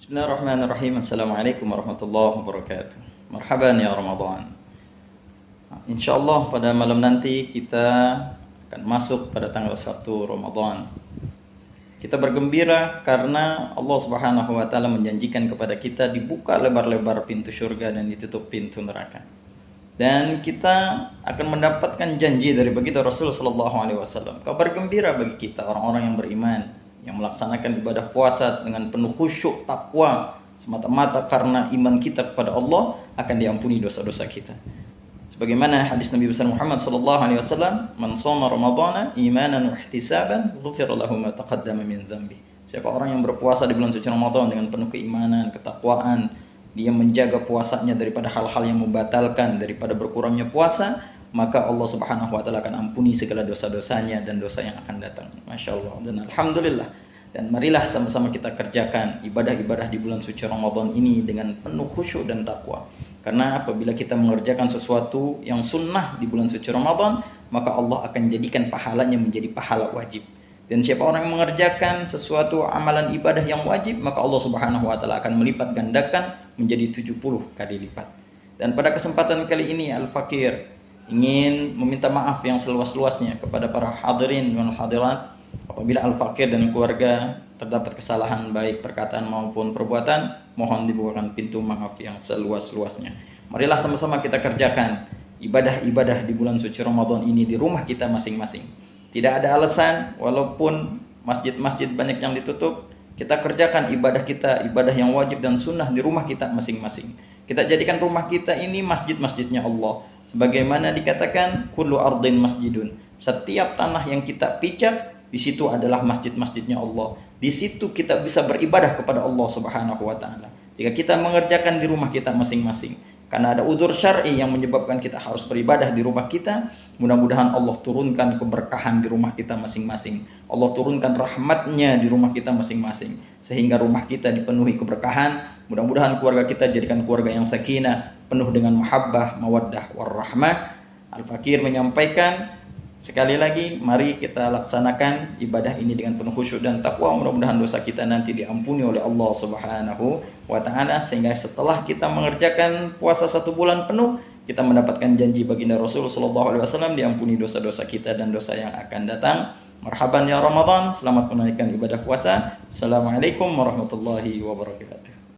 Bismillahirrahmanirrahim. Assalamualaikum warahmatullahi wabarakatuh. Marhaban ya Ramadan. Insyaallah pada malam nanti kita akan masuk pada tanggal 1 Ramadan. Kita bergembira karena Allah Subhanahu wa taala menjanjikan kepada kita dibuka lebar-lebar pintu surga dan ditutup pintu neraka. Dan kita akan mendapatkan janji dari baginda Rasul sallallahu alaihi wasallam. Kabar gembira bagi kita orang-orang yang beriman, yang melaksanakan ibadah puasa dengan penuh khusyuk, takwa, semata-mata karena iman kita kepada Allah, akan diampuni dosa-dosa kita. Sebagaimana hadis Nabi besar Muhammad sallallahu alaihi wasallam, "Man shoma Ramadhana imanan wa ihtisaban, ghufira lahu ma taqaddama min dzambi." Siapa orang yang berpuasa di bulan suci Ramadan dengan penuh keimanan, ketakwaan, dia menjaga puasanya daripada hal-hal yang membatalkan, daripada berkurangnya puasa, maka Allah Subhanahu wa taala akan ampuni segala dosa-dosanya dan dosa yang akan datang. Masya Allah dan alhamdulillah. Dan marilah sama-sama kita kerjakan ibadah-ibadah di bulan suci Ramadan ini dengan penuh khusyuk dan takwa. Karena apabila kita mengerjakan sesuatu yang sunnah di bulan suci Ramadan, maka Allah akan jadikan pahalanya menjadi pahala wajib. Dan siapa orang yang mengerjakan sesuatu amalan ibadah yang wajib, maka Allah Subhanahu wa taala akan melipat gandakan menjadi 70 kali lipat. Dan pada kesempatan kali ini Al-Fakir ingin meminta maaf yang seluas-luasnya kepada para hadirin dan hadirat apabila Al-Fakir dan keluarga terdapat kesalahan baik perkataan maupun perbuatan, mohon dibukakan pintu maaf yang seluas-luasnya. Marilah sama-sama kita kerjakan ibadah-ibadah di bulan suci Ramadan ini di rumah kita masing-masing. Tidak ada alasan walaupun masjid-masjid banyak yang ditutup, kita kerjakan ibadah kita, ibadah yang wajib dan sunnah di rumah kita masing-masing. Kita jadikan rumah kita ini masjid-masjidnya Allah. Sebagaimana dikatakan, kullu ardin masjidun. Setiap tanah yang kita pijak, di situ adalah masjid-masjidnya Allah. Di situ kita bisa beribadah kepada Allah Subhanahu wa taala. Jika kita mengerjakan di rumah kita masing-masing, karena ada udzur syar'i yang menyebabkan kita harus beribadah di rumah kita, mudah-mudahan Allah turunkan keberkahan di rumah kita masing-masing. Allah turunkan rahmatnya di rumah kita masing-masing. Sehingga rumah kita dipenuhi keberkahan. Mudah-mudahan keluarga kita jadikan keluarga yang sakinah, penuh dengan mahabbah, mawaddah, warahmah. Al-Fakir menyampaikan, sekali lagi, mari kita laksanakan ibadah ini dengan penuh khusyuk dan takwa. Mudah-mudahan dosa kita nanti diampuni oleh Allah Subhanahu wa taala, sehingga setelah kita mengerjakan puasa 1 bulan penuh, kita mendapatkan janji baginda Rasul sallallahu alaihi wasallam diampuni dosa-dosa kita dan dosa yang akan datang. Marhaban ya Ramadan, selamat menunaikan ibadah puasa. Assalamualaikum warahmatullahi wabarakatuh.